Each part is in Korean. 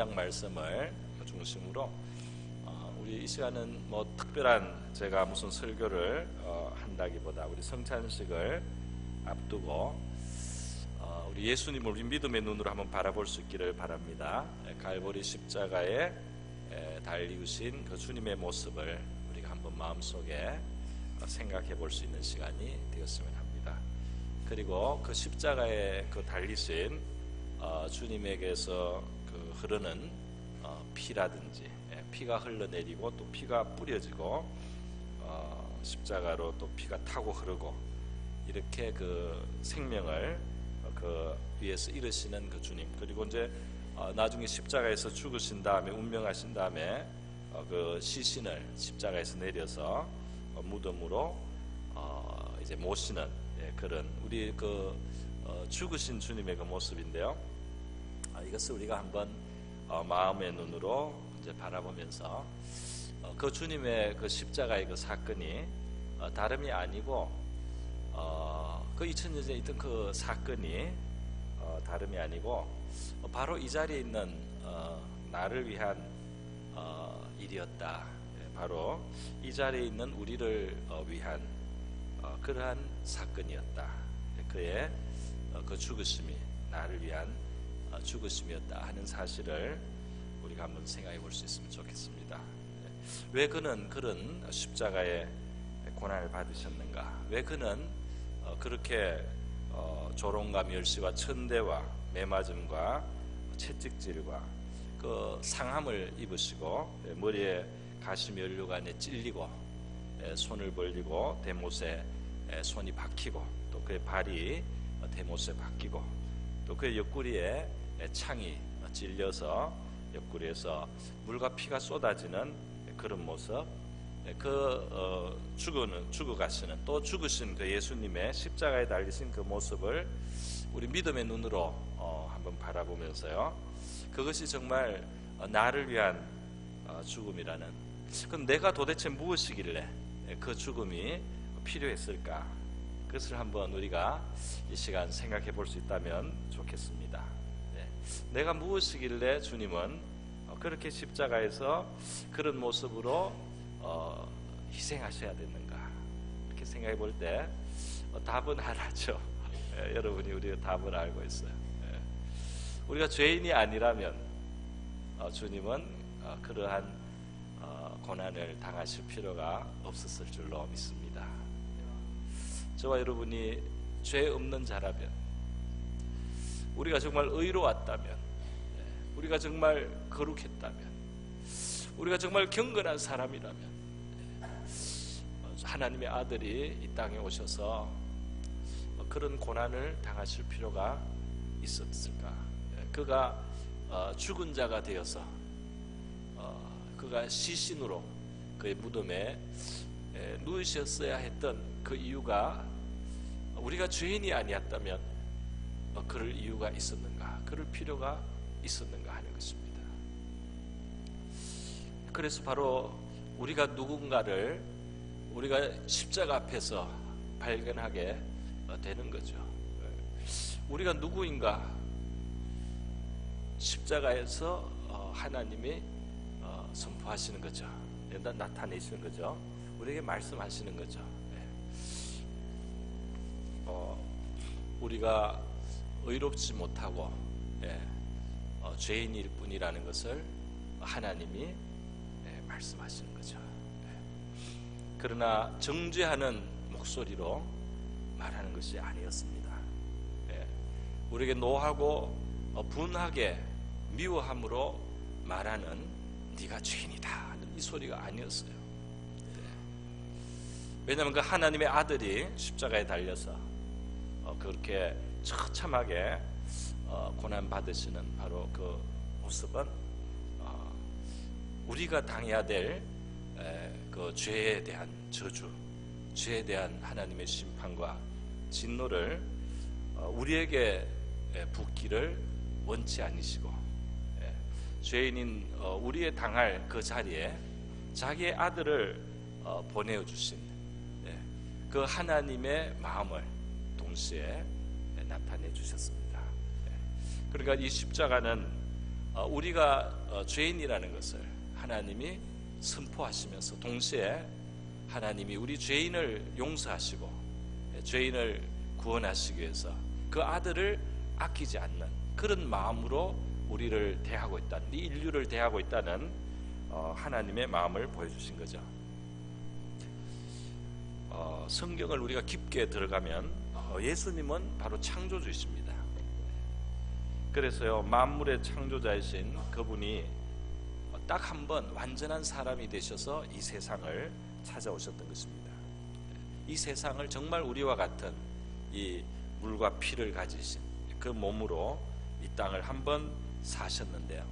장 말씀을 중심으로 우리 이 시간은 뭐 특별한 제가 무슨 설교를 한다기보다 우리 성찬식을 앞두고 우리 예수님을 우리 믿음의 눈으로 한번 바라볼 수 있기를 바랍니다. 갈보리 십자가에 달리우신 그 주님의 모습을 우리가 한번 마음속에 생각해 볼 수 있는 시간이 되었으면 합니다. 그리고 그 십자가에 그 달리신 주님에게서 그 흐르는 피라든지 피가 흘러내리고 또 피가 뿌려지고 십자가로 또 피가 타고 흐르고 이렇게 그 생명을 그 위에서 이루시는 그 주님, 그리고 이제 나중에 십자가에서 죽으신 다음에 운명하신 다음에 그 시신을 십자가에서 내려서 무덤으로 이제 모시는 그런 우리 그 죽으신 주님의 그 모습인데요. 이것을 우리가 한번 마음의 눈으로 이제 바라보면서 그 주님의 그 십자가의 그 사건이 다름이 아니고 그 2000년 전에 있던 그 사건이 다름이 아니고 바로 이 자리에 있는 나를 위한 일이었다. 바로 이 자리에 있는 우리를 위한 그러한 사건이었다. 그의 그 죽으심이 나를 위한 죽으심이었다 하는 사실을 우리가 한번 생각해 볼 수 있으면 좋겠습니다. 왜 그는 그런 십자가의 고난을 받으셨는가? 왜 그는 그렇게 조롱과 멸시와 천대와 매맞음과 채찍질과 그 상함을 입으시고 머리에 가시면류관에 찔리고 손을 벌리고 대못에 손이 박히고 또 그의 발이 대못에 박히고 또 그의 옆구리에 창이 찔려서 옆구리에서 물과 피가 쏟아지는 그런 모습, 그 죽어가시는 또 죽으신 그 예수님의 십자가에 달리신 그 모습을 우리 믿음의 눈으로 한번 바라보면서요, 그것이 정말 나를 위한 죽음이라는, 그럼 내가 도대체 무엇이길래 그 죽음이 필요했을까? 그것을 한번 우리가 이 시간 생각해 볼 수 있다면 좋겠습니다. 내가 무엇이길래 주님은 그렇게 십자가에서 그런 모습으로 희생하셔야 됐는가? 이렇게 생각해 볼 때 답은 하나죠. 여러분이 우리가 답을 알고 있어요. 우리가 죄인이 아니라면 주님은 그러한 고난을 당하실 필요가 없었을 줄로 믿습니다. 저와 여러분이 죄 없는 자라면, 우리가 정말 의로웠다면, 우리가 정말 거룩했다면, 우리가 정말 경건한 사람이라면 하나님의 아들이 이 땅에 오셔서 그런 고난을 당하실 필요가 있었을까? 그가 죽은 자가 되어서 그가 시신으로 그의 무덤에 누우셨어야 했던 그 이유가 우리가 죄인이 아니었다면 그럴 이유가 있었는가? 그럴 필요가 있었는가 하는 것입니다. 그래서 바로 우리가 누군가를 우리가 십자가 앞에서 발견하게 되는 거죠. 우리가 누구인가? 십자가에서 하나님이 선포하시는 거죠. 나타내시는 거죠. 우리에게 말씀하시는 거죠. 우리가 의롭지 못하고 죄인일 뿐이라는 것을 하나님이 말씀하시는 거죠. 그러나 정죄하는 목소리로 말하는 것이 아니었습니다. 우리에게 노하고 분하게 미워함으로 말하는 네가 죄인이다 하는 이 소리가 아니었어요. 왜냐하면 그 하나님의 아들이 십자가에 달려서 그렇게 처참하게 고난 받으시는 바로 그 모습은 우리가 당해야 될 그 죄에 대한 저주, 죄에 대한 하나님의 심판과 진노를 우리에게 붓기를 원치 않으시고 죄인인 우리의 당할 그 자리에 자기의 아들을 보내어 주신 그 하나님의 마음을 동시에 나타내 주셨습니다. 그러니까 이 십자가는 우리가 죄인이라는 것을 하나님이 선포하시면서 동시에 하나님이 우리 죄인을 용서하시고 죄인을 구원하시기 위해서 그 아들을 아끼지 않는 그런 마음으로 우리를 대하고 있다는, 이 인류를 대하고 있다는 하나님의 마음을 보여주신 거죠. 성경을 우리가 깊게 들어가면 예수님은 바로 창조주이십니다. 그래서요, 만물의 창조자이신 그분이 딱 한 번 완전한 사람이 되셔서 이 세상을 찾아오셨던 것입니다. 이 세상을 정말 우리와 같은 이 물과 피를 가지신 그 몸으로 이 땅을 한 번 사셨는데요,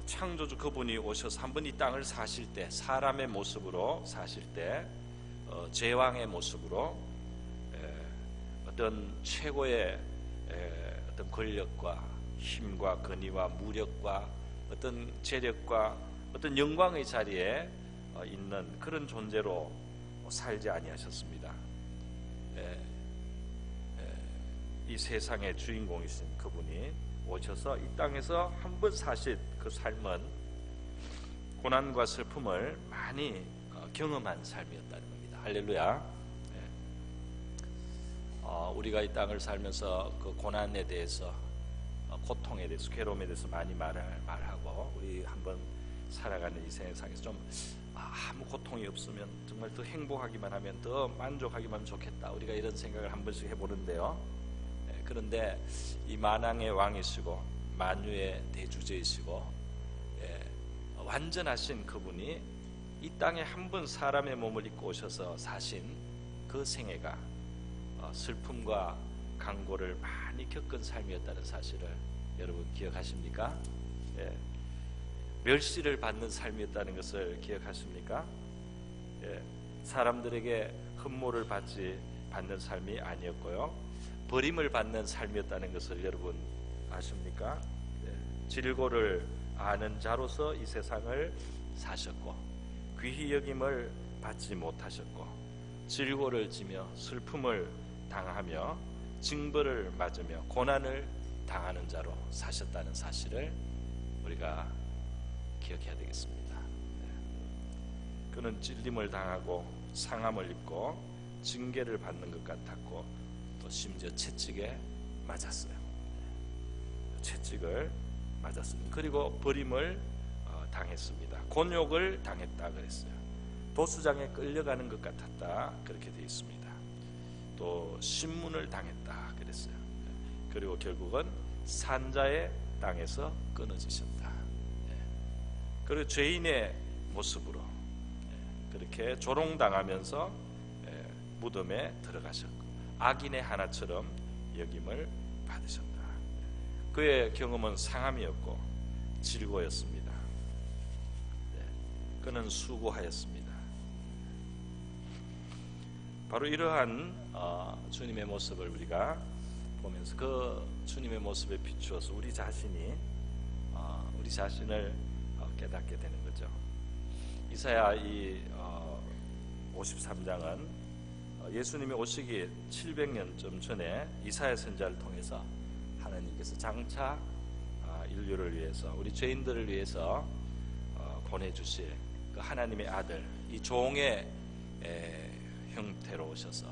창조주 그분이 오셔서 한 번 이 땅을 사실 때, 사람의 모습으로 사실 때 제왕의 모습으로 어떤 최고의 어떤 권력과 힘과 권위와 무력과 어떤 재력과 어떤 영광의 자리에 있는 그런 존재로 살지 아니하셨습니다. 이 세상의 주인공이신 그분이 오셔서 이 땅에서 한 번 사실 그 삶은 고난과 슬픔을 많이 경험한 삶이었다는 겁니다. 할렐루야. 우리가 이 땅을 살면서 그 고난에 대해서, 고통에 대해서, 괴로움에 대해서 많이 말하고, 우리 한번 살아가는 이 세상에서 좀 아무 고통이 없으면 정말 더 행복하기만 하면, 더 만족하기만 하면 좋겠다, 우리가 이런 생각을 한 번씩 해보는데요. 그런데 이 만왕의 왕이시고 만유의 대주제이시고 완전하신 그분이 이 땅에 한 번 사람의 몸을 입고 오셔서 사신 그 생애가 슬픔과 강고를 많이 겪은 삶이었다는 사실을 여러분 기억하십니까? 멸시를 받는 삶이었다는 것을 기억하십니까? 사람들에게 흠모를 받는 삶이 아니었고요, 버림을 받는 삶이었다는 것을 여러분 아십니까? 질고를 아는 자로서 이 세상을 사셨고, 귀히 여김을 받지 못하셨고, 질고를 지며 슬픔을 당하며 징벌을 맞으며 고난을 당하는 자로 사셨다는 사실을 우리가 기억해야 되겠습니다. 그는 찔림을 당하고 상함을 입고 징계를 받는 것 같았고, 또 심지어 채찍에 맞았어요. 채찍을 맞았습니다. 그리고 버림을 당했습니다. 곤욕을 당했다 그랬어요. 도수장에 끌려가는 것 같았다 그렇게 되어 있습니다. 또 신문을 당했다 그랬어요. 그리고 결국은 산자의 땅에서 끊어지셨다. 그리고 죄인의 모습으로 그렇게 조롱당하면서 무덤에 들어가셨고, 악인의 하나처럼 여김을 받으셨다. 그의 경험은 상함이었고 질고였습니다. 그는 수고하였습니다. 바로 이러한 주님의 모습을 우리가 보면서 그 주님의 모습에 비추어서 우리 자신을 깨닫게 되는 거죠. 이사야 이 53장은 예수님이 오시기 700년쯤 전에 이사야 선지자를 통해서 하나님께서 장차 인류를 위해서, 우리 죄인들을 위해서 보내주실 그 하나님의 아들, 이 종의 형태로 오셔서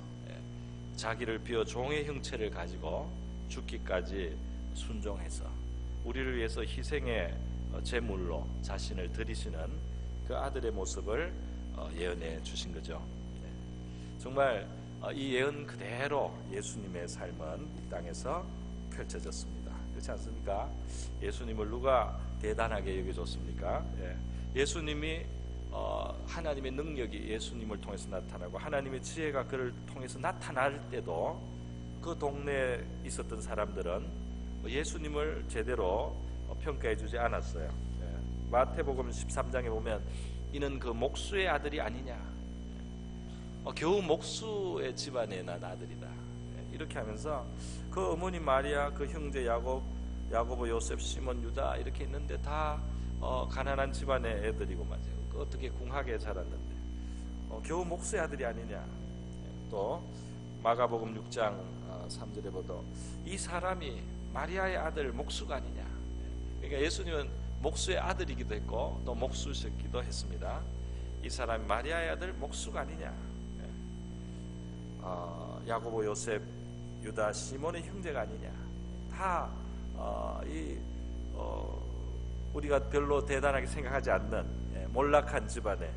자기를 비워 종의 형체를 가지고 죽기까지 순종해서 우리를 위해서 희생의 제물로 자신을 드리시는 그 아들의 모습을 예언해 주신 거죠. 정말 이 예언 그대로 예수님의 삶은 이 땅에서 펼쳐졌습니다. 그렇지 않습니까? 예수님을 누가 대단하게 여겨줬습니까? 예수님이 하나님의 능력이 예수님을 통해서 나타나고 하나님의 지혜가 그를 통해서 나타날 때도 그 동네에 있었던 사람들은 예수님을 제대로 평가해 주지 않았어요. 마태복음 13장에 보면 이는 그 목수의 아들이 아니냐, 겨우 목수의 집안에 난 아들이다, 이렇게 하면서 그 어머니 마리아, 그 형제 야고보, 요셉, 시몬, 유다 이렇게 있는데 다 가난한 집안의 애들이고 말이에요. 어떻게 궁하게 자랐는데 겨우 목수의 아들이 아니냐. 또 마가복음 6장 3절에 보도 이 사람이 마리아의 아들 목수가 아니냐, 그러니까 예수님은 목수의 아들이기도 했고 또 목수셨기도 했습니다. 이 사람이 마리아의 아들 목수가 아니냐, 야고보, 요셉, 유다, 시몬의 형제가 아니냐, 다 우리가 별로 대단하게 생각하지 않는 몰락한 집안의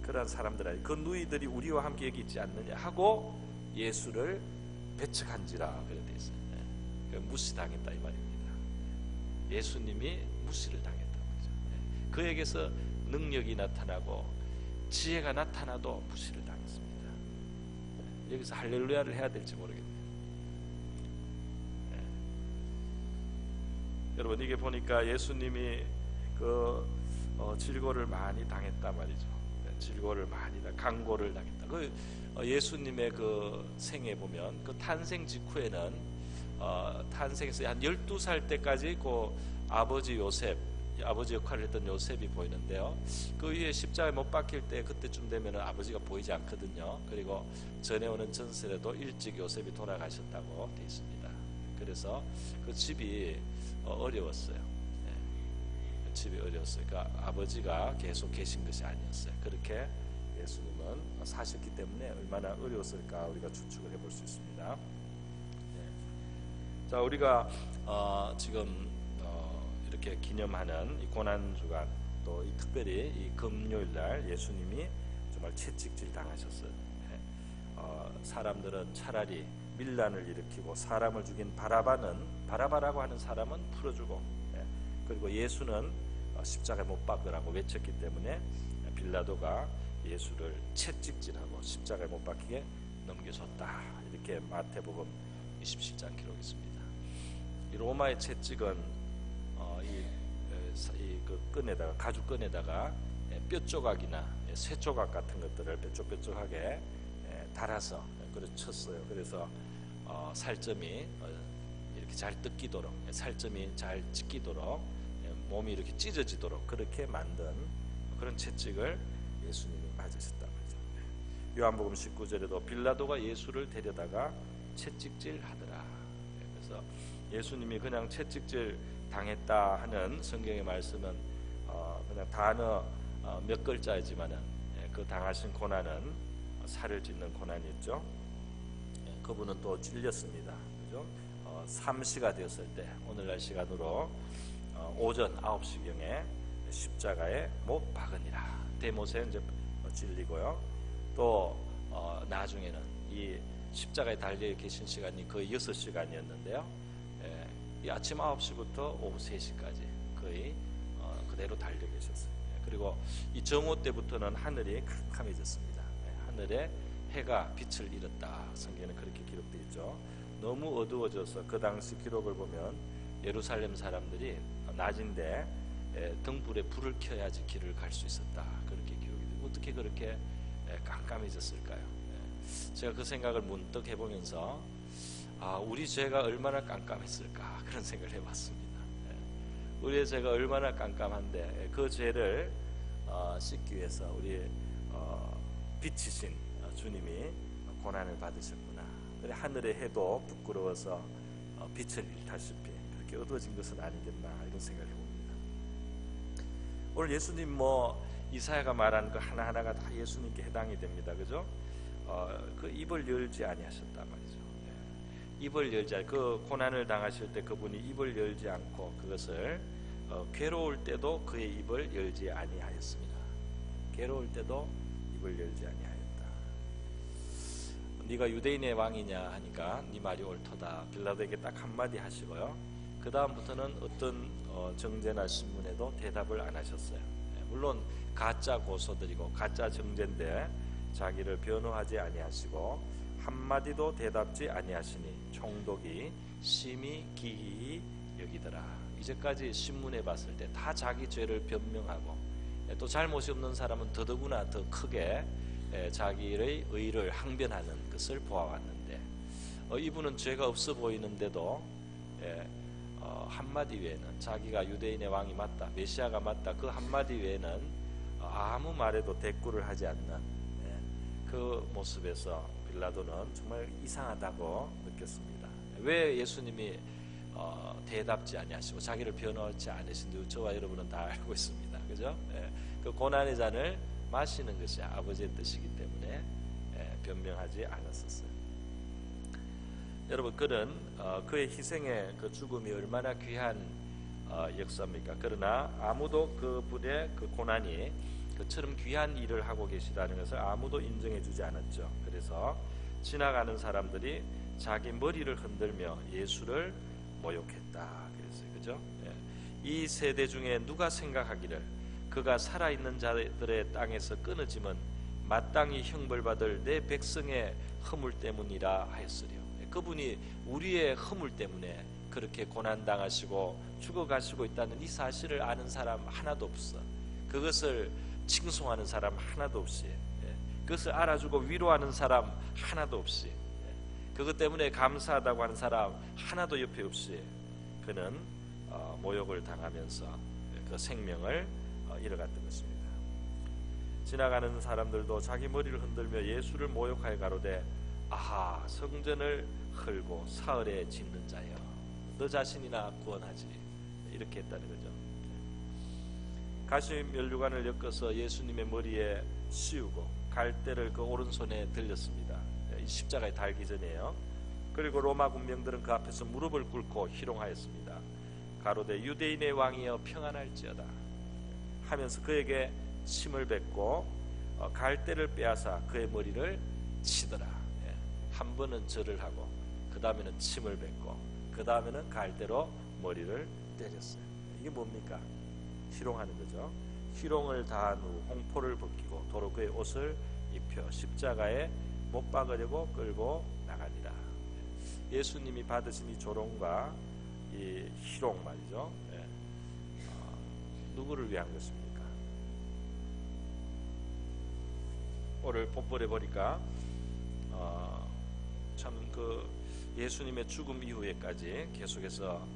그런 사람들 아니, 그 누이들이 우리와 함께 여기 있지 않느냐 하고 예수를 배척한지라 그렇게 되어 있어요. 무시당했다 이 말입니다. 예수님이 무시를 당했다 말이죠. 그에게서 능력이 나타나고 지혜가 나타나도 무시를 당했습니다. 여기서 할렐루야를 해야 될지 모르겠네요. 여러분, 이게 보니까 예수님이 질고를 많이 당했다 말이죠. 질고를 많이 강고를 당했다. 예수님의 생에 보면 탄생 직후에는 탄생에서 한 12살 때까지 아버지 요셉, 아버지 역할을 했던 요셉이 보이는데요. 그 위에 십자가에 못 박힐 때 그때쯤 되면 아버지가 보이지 않거든요. 그리고 전해오는 전설에도 일찍 요셉이 돌아가셨다고 되어 있습니다. 그래서 그 집이 어려웠어요. 집이 어려웠어요. 그러니까 아버지가 계속 계신 것이 아니었어요. 그렇게 예수님은 사셨기 때문에 얼마나 어려웠을까 우리가 추측을 해볼 수 있습니다. 자, 우리가 지금 이렇게 기념하는 이 고난주간, 또 특별히 이 금요일날 예수님이 정말 채찍질 당하셨어요. 사람들은 차라리 밀란을 일으키고 사람을 죽인 바라바라고 하는 사람은 풀어주고, 그리고 예수는 십자가에 못 박으라고 외쳤기 때문에 빌라도가 예수를 채찍질하고 십자가에 못 박히게 넘겨줬다. 이렇게 마태복음 27장 기록이 있습니다. 이 로마의 채찍은 끈에다가, 가죽 끈에다가 뼈 조각이나 쇠 조각 같은 것들을 뾰족뾰족하게 달아서 쳤어요. 그래서 살점이 이렇게 잘 뜯기도록, 살점이 잘 찢기도록, 몸이 이렇게 찢어지도록 그렇게 만든 그런 채찍을 예수님이 맞으셨다 말이죠. 요한복음 19절에도 빌라도가 예수를 데려다가 채찍질 하더라. 그래서 예수님이 그냥 채찍질 당했다 하는 성경의 말씀은 그냥 단어 몇 글자이지만은 그 당하신 고난은 살을 찢는 고난이었죠. 그분은 또 찔렸습니다. 그죠? 3시가 되었을 때, 오늘날 시간으로 오전 9시경에 십자가에 못 박으니라. 대못에 이제 찔리고요. 또 나중에는 이 십자가에 달려 계신 시간이 거의 6시간이었는데요. 이 아침 9시부터 오후 3시까지 거의 그대로 달려 계셨어요. 그리고 이 정오 때부터는 하늘이 캄캄해졌습니다. 하늘에 해가 빛을 잃었다. 성경에는 그렇게 기록되어 있죠. 너무 어두워져서 그 당시 기록을 보면 예루살렘 사람들이 낮인데 등불에 불을 켜야지 길을 갈 수 있었다. 그렇게 기록이 돼요. 어떻게 그렇게 깜깜해졌을까요? 제가 그 생각을 문득 해보면서 우리 죄가 얼마나 깜깜했을까 그런 생각을 해봤습니다. 우리의 죄가 얼마나 깜깜한데 그 죄를 씻기 위해서 우리 빛이신 주님이 고난을 받으셨구나. 그래, 하늘의 해도 부끄러워서 빛을 잃다시피 그렇게 어두워진 것은 아니겠나 이런 생각을 해봅니다. 오늘 예수님 이사야가 말한 그 하나하나가 다 예수님께 해당이 됩니다. 그죠? 그 입을 열지 아니하셨단 말이죠. 입을 열지, 그 고난을 당하실 때 그분이 입을 열지 않고 그것을 괴로울 때도 그의 입을 열지 아니하였습니다. 괴로울 때도 입을 열지 아니하였다. 네가 유대인의 왕이냐 하니까 네 말이 옳도다. 빌라도에게 딱 한마디 하시고요. 그 다음부터는 어떤 정죄나 신문에도 대답을 안 하셨어요. 물론 가짜 고소들이고 가짜 정죄인데 자기를 변호하지 아니하시고 한마디도 대답지 아니하시니 총독이 심히 기이히 여기더라. 이제까지 신문에 봤을 때 다 자기 죄를 변명하고 또 잘못이 없는 사람은 더더구나 더 크게 자기의 의를 항변하는 것을 보아왔는데 이분은 죄가 없어 보이는데도 한마디 외에는 자기가 유대인의 왕이 맞다, 메시아가 맞다 그 한마디 외에는 아무 말에도 대꾸를 하지 않는 그 모습에서 빌라도는 정말 이상하다고 느꼈습니다. 왜 예수님이 대답지 아니하시고 자기를 변호하지 않으신 줄 저와 여러분은 다 알고 있습니다. 그죠? 예, 그 고난의 잔을 마시는 것이 아버지의 뜻이기 때문에 변명하지 않았었어요. 여러분, 그는 그의 희생의 그 죽음이 얼마나 귀한 역사입니까? 그러나 아무도 그분의 그 고난이 그처럼 귀한 일을 하고 계시다는 것을 아무도 인정해 주지 않았죠. 그래서 지나가는 사람들이 자기 머리를 흔들며 예수를 모욕했다 그랬어요. 그죠? 이 세대 중에 누가 생각하기를 그가 살아있는 자들의 땅에서 끊어짐은 마땅히 형벌받을 내 백성의 허물 때문이라 하였으리요. 그분이 우리의 허물 때문에 그렇게 고난당하시고 죽어가시고 있다는 이 사실을 아는 사람 하나도 없어. 그것을 칭송하는 사람 하나도 없이, 그것을 알아주고 위로하는 사람 하나도 없이, 그것 때문에 감사하다고 하는 사람 하나도 옆에 없이 그는 모욕을 당하면서 그 생명을 잃어갔던 것입니다. 지나가는 사람들도 자기 머리를 흔들며 예수를 모욕하여 가로되 아하, 성전을 헐고 사흘에 짓는 자여, 너 자신이나 구원하지, 이렇게 했다는 거죠. 가시 면류관을 엮어서 예수님의 머리에 씌우고 갈대를 그 오른손에 들렸습니다. 십자가에 달기 전에요. 그리고 로마 군병들은 그 앞에서 무릎을 꿇고 희롱하였습니다. 가로되 유대인의 왕이여 평안할지어다 하면서 그에게 침을 뱉고 갈대를 빼앗아 그의 머리를 치더라. 한 번은 절을 하고 그 다음에는 침을 뱉고 그 다음에는 갈대로 머리를 때렸어요. 이게 뭡니까? 희롱하는 거죠. 희롱을 다한 후 홍포를 벗기고 도로 그의 옷을 입혀 십자가에 못 박으려고 끌고 나가니라. 예수님이 받으신 이 조롱과 이 희롱 말이죠. 누구를 위한 것입니까? 오늘 본문에 보니까 참 그 예수님의 죽음 이후에까지 계속해서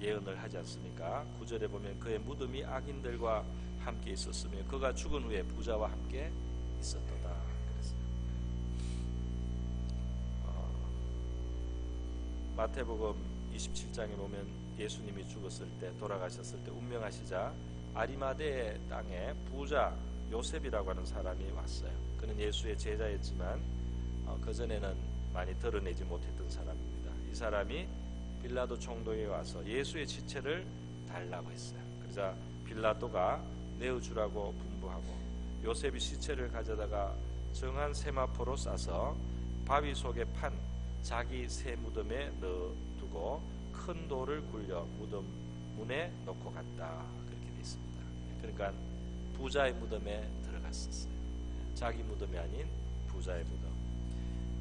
예언을 하지 않습니까? 9절에 보면 그의 무덤이 악인들과 함께 있었으며 그가 죽은 후에 부자와 함께 있었도다 그랬어요. 마태복음 27장에 보면 예수님이 죽었을 때, 돌아가셨을 때 운명하시자 아리마대 땅에 부자 요셉이라고 하는 사람이 왔어요. 그는 예수의 제자였지만 그전에는 많이 드러내지 못했던 사람입니다. 이 사람이 빌라도 총독에 와서 예수의 시체를 달라고 했어요. 그러자 빌라도가 내어주라고 분부하고 요셉이 시체를 가져다가 정한 세마포로 싸서 바위 속에 판 자기 새 무덤에 넣어두고 큰 돌을 굴려 무덤 문에 놓고 갔다, 그렇게 되어 있습니다. 그러니까 부자의 무덤에 들어갔었어요. 자기 무덤이 아닌 부자의 무덤.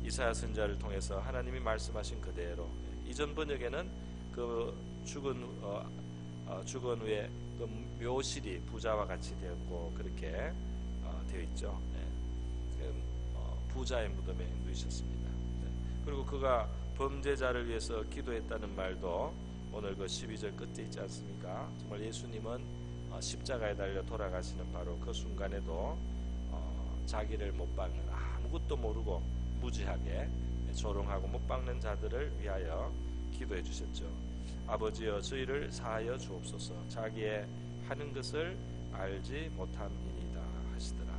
이사야 선지자를 통해서 하나님이 말씀하신 그대로, 이전 번역에는 그 죽은 후에 그 묘실이 부자와 같이 되었고 그렇게 되어 있죠. 부자의 무덤에 누이셨습니다. 그리고 그가 범죄자를 위해서 기도했다는 말도 오늘 그 12절 끝에 있지 않습니까? 정말 예수님은 십자가에 달려 돌아가시는 바로 그 순간에도 자기를 못 박는, 아무것도 모르고 무지하게 조롱하고 못 박는 자들을 위하여 기도해 주셨죠. 아버지여 저희를 사하여 주옵소서, 자기의 하는 것을 알지 못함이니이다 하시더라.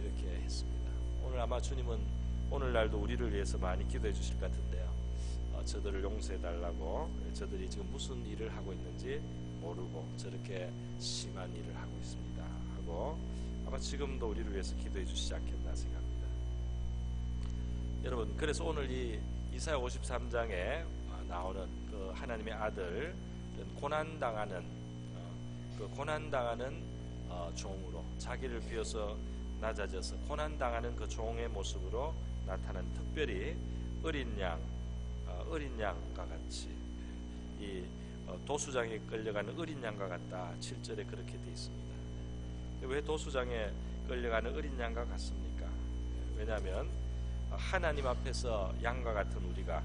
이렇게 했습니다. 오늘 아마 주님은 오늘날도 우리를 위해서 많이 기도해 주실 것 같은데요. 저들을 용서해 달라고, 저들이 지금 무슨 일을 하고 있는지 모르고 저렇게 심한 일을 하고 있습니다 하고 아마 지금도 우리를 위해서 기도해 주시지 않겠나 생각합니다. 여러분, 그래서 오늘 이 이사야 53장에 나오는 그 하나님의 아들 고난당하는 종으로 자기를 비워서 낮아져서 고난당하는 그 종의 모습으로 나타나는, 특별히 어린 양과 같이 이 도수장에 끌려가는 어린 양과 같다, 7절에 그렇게 되어 있습니다. 왜 도수장에 끌려가는 어린 양과 같습니까? 왜냐하면 하나님 앞에서 양과 같은 우리가,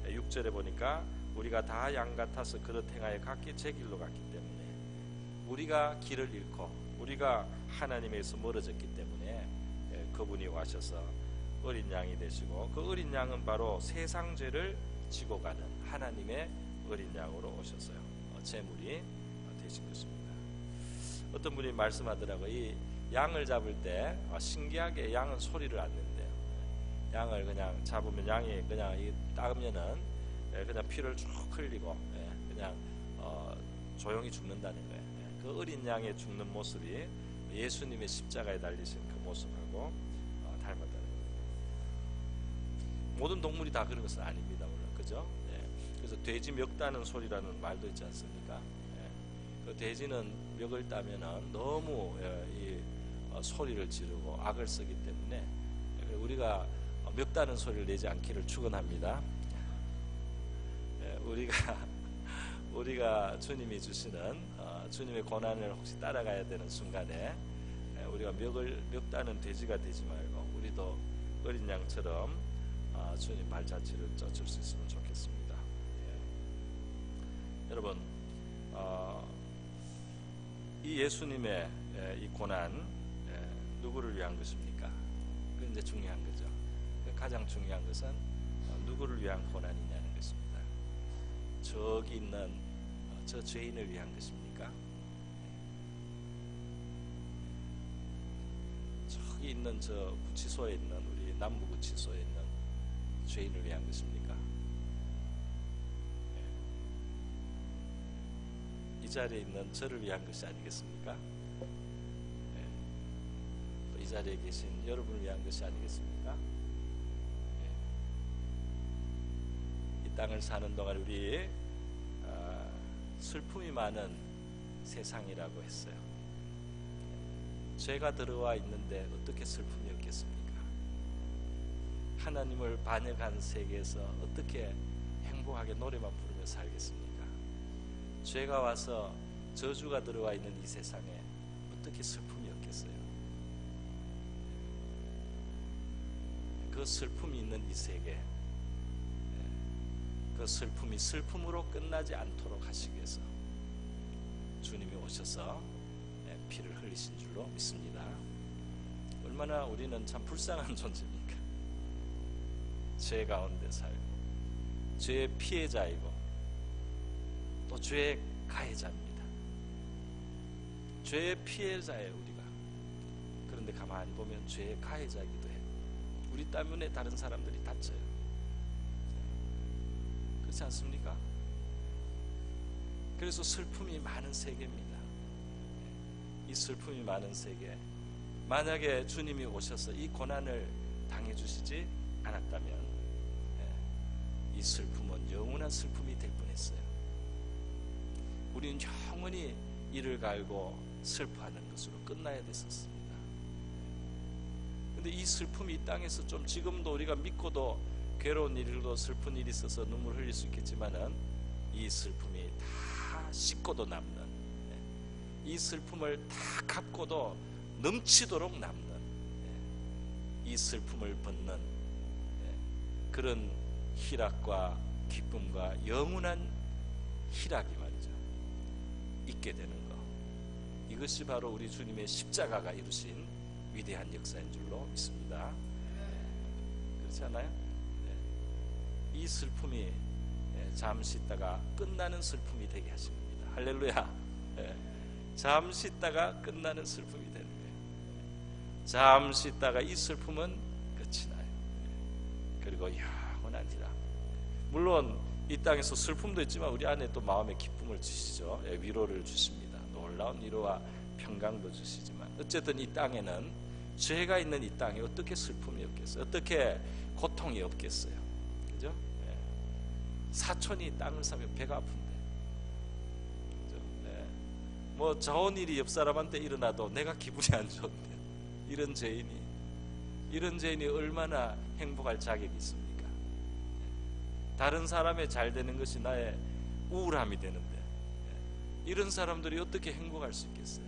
6절에 보니까 우리가 다 양 같아서 그릇 행하여 각기 제 길로 갔기 때문에, 우리가 길을 잃고 우리가 하나님에서 멀어졌기 때문에 그분이 와셔서 어린 양이 되시고, 그 어린 양은 바로 세상 죄를 지고 가는 하나님의 어린 양으로 오셨어요. 제물이 되신 것입니다. 어떤 분이 말씀하더라고요. 이 양을 잡을 때 신기하게 양은 소리를 안 낸대요. 양을 그냥 잡으면 양이 그냥 따으면은 그냥 피를 쭉 흘리고 그냥 조용히 죽는다는 거예요. 그 어린 양의 죽는 모습이 예수님의 십자가에 달리신 그 모습하고 닮았다는 거예요. 모든 동물이 다 그런 것은 아닙니다, 물론 그죠? 그래서 돼지 멱다는 소리라는 말도 있지 않습니까? 그 돼지는 멱을 따면은 너무 이 소리를 지르고 악을 쓰기 때문에 우리가 멱다는 소리를 내지 않기를 축원합니다. 우리가 주님이 주시는 주님의 고난을 혹시 따라가야 되는 순간에 우리가 멱다는 돼지가 되지 말고 우리도 어린 양처럼 주님 발자취를 쫓을 수 있으면 좋겠습니다. 여러분, 이 예수님의 이 고난 누구를 위한 것입니까? 그게 이제 중요한 거죠. 가장 중요한 것은 누구를 위한 고난이냐는 것입니다. 저기 있는 저 죄인을 위한 것입니까? 저기 있는 저 구치소에 있는 우리 남부 구치소에 있는 죄인을 위한 것입니까? 이 자리에 있는 저를 위한 것이 아니겠습니까? 또 이 자리에 계신 여러분을 위한 것이 아니겠습니까? 이 땅을 사는 동안 우리 슬픔이 많은 세상이라고 했어요. 죄가 들어와 있는데 어떻게 슬픔이 없겠습니까? 하나님을 반역한 세계에서 어떻게 행복하게 노래만 부르며 살겠습니까? 죄가 와서 저주가 들어와 있는 이 세상에 어떻게 슬픔이 없겠어요? 그 슬픔이 있는 이 세계, 그 슬픔이 슬픔으로 끝나지 않도록 하시기 위해서 주님이 오셔서 피를 흘리신 줄로 믿습니다. 얼마나 우리는 참 불쌍한 존재입니까? 죄 가운데 살고 죄의 피해자이고 또 죄의 가해자입니다. 죄의 피해자예요, 우리가. 그런데 가만히 보면 죄의 가해자이기도 해요. 우리 때문에 다른 사람들이 다쳐요. 그렇지 않습니까? 그래서 슬픔이 많은 세계입니다. 이 슬픔이 많은 세계, 만약에 주님이 오셔서 이 고난을 당해주시지 않았다면 이 슬픔은 영원한 슬픔이 될 뻔했어요. 우리는 영원히 이를 갈고 슬퍼하는 것으로 끝나야 됐었습니다. 그런데 이 슬픔이 이 땅에서 좀 지금도 우리가 믿고도 괴로운 일도 슬픈 일이 있어서 눈물 흘릴 수 있겠지만은 이 슬픔이 다 씻고도 남는, 이 슬픔을 다 갚고도 넘치도록 남는, 이 슬픔을 벗는 그런 희락과 기쁨과 영원한 희락이 말이죠, 있게 되는 것. 이것이 바로 우리 주님의 십자가가 이루신 위대한 역사인 줄로 믿습니다. 그렇지 않아요? 이 슬픔이 잠시 있다가 끝나는 슬픔이 되게 하십니다. 할렐루야. 잠시 있다가 끝나는 슬픔이 되는 거예요. 잠시 있다가 이 슬픔은 끝이 나요. 그리고 영원한 희락. 물론 이 땅에서 슬픔도 있지만 우리 안에 또 마음의 기쁨을 주시죠. 위로를 주십니다. 놀라운 위로와 평강도 주시지만 어쨌든 이 땅에는, 죄가 있는 이 땅에 어떻게 슬픔이 없겠어요? 어떻게 고통이 없겠어요? 그죠? 사촌이 땅을 사면 배가 아픈데, 그죠? 뭐 좋은 일이 옆 사람한테 일어나도 내가 기분이 안 좋은데, 이런 죄인이 얼마나 행복할 자격이 있습니까? 다른 사람의 잘 되는 것이 나의 우울함이 되는데 이런 사람들이 어떻게 행복할 수 있겠어요?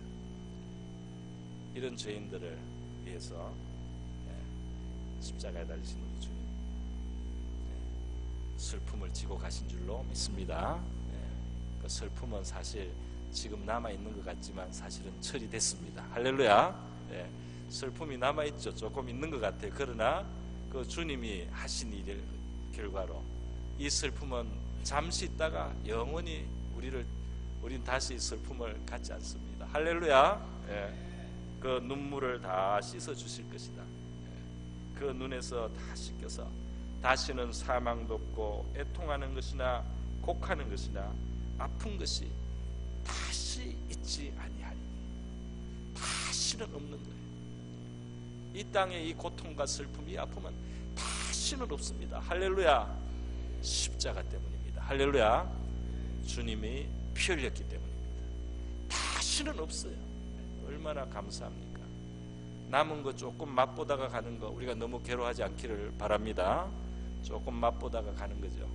이런 죄인들을 위해서 십자가에 달리신 우리 주님, 슬픔을 지고 가신 줄로 믿습니다. 그 슬픔은 사실 지금 남아있는 것 같지만 사실은 처리됐습니다. 할렐루야. 슬픔이 남아있죠. 조금 있는 것 같아요. 그러나 그 주님이 하신 일 결과로 이 슬픔은 잠시 있다가 영원히 우린 다시 슬픔을 갖지 않습니다. 할렐루야. 예. 그 눈물을 다 씻어 주실 것이다. 예. 그 눈에서 다 씻겨서 다시는 사망도 없고 애통하는 것이나 곡하는 것이나 아픈 것이 다시 있지 아니하리니. 다시는 없는 거예요. 이 땅의 이 고통과 슬픔, 이 아픔은 다시는 없습니다. 할렐루야. 십자가 때문입니다. 할렐루야. 주님이 피 흘렸기 때문입니다. 다시는 없어요. 얼마나 감사합니까? 남은 거 조금 맛보다가 가는 거 우리가 너무 괴로워하지 않기를 바랍니다. 조금 맛보다가 가는 거죠.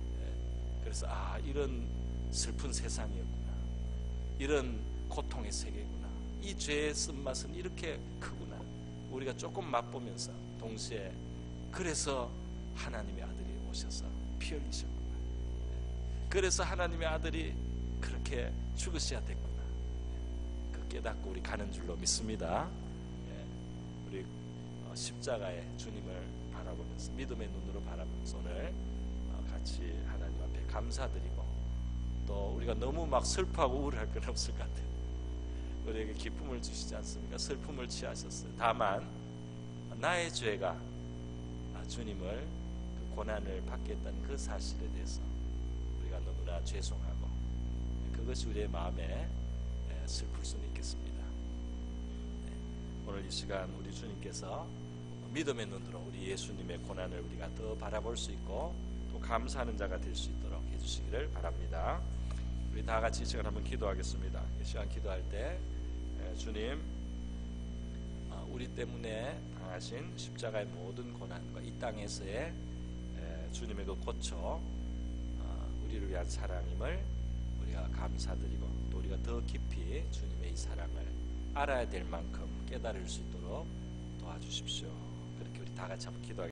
그래서 이런 슬픈 세상이었구나, 이런 고통의 세계구나, 이 죄의 쓴맛은 이렇게 크구나, 우리가 조금 맛보면서 동시에 그래서 하나님의 아들이 오셔서 피 흘리셨구나, 그래서 하나님의 아들이 그렇게 죽으셔야 됐구나, 그 깨닫고 우리 가는 줄로 믿습니다. 우리 십자가의 주님을 바라보면서 믿음의 눈으로 바라보면서 오늘 같이 하나님 앞에 감사드리고, 또 우리가 너무 막 슬퍼하고 우울할 건 없을 것 같아요. 우리에게 기쁨을 주시지 않습니까? 슬픔을 취하셨어요. 다만 나의 죄가 주님을 그 고난을 받게 했다는 그 사실에 대해서 우리가 너무나 죄송하고, 그것이 우리의 마음에 슬플 수는 있겠습니다. 오늘 이 시간 우리 주님께서 믿음의 눈으로 우리 예수님의 고난을 우리가 더 바라볼 수 있고 또 감사하는 자가 될 수 있도록 해주시기를 바랍니다. 우리 다 같이 이 시간 한번 기도하겠습니다. 이 시간 기도할 때 주님, 우리 때문에 당하신 십자가의 모든 고난과 이 땅에서의 주님의 그 고초, 우리를 위한 사랑임을 우리가 감사드리고, 또 우리가 더 깊이 주님의 이 사랑을 알아야 될 만큼 깨달을 수 있도록 도와주십시오. 그렇게 우리 다 같이 한번 기도하겠습니다.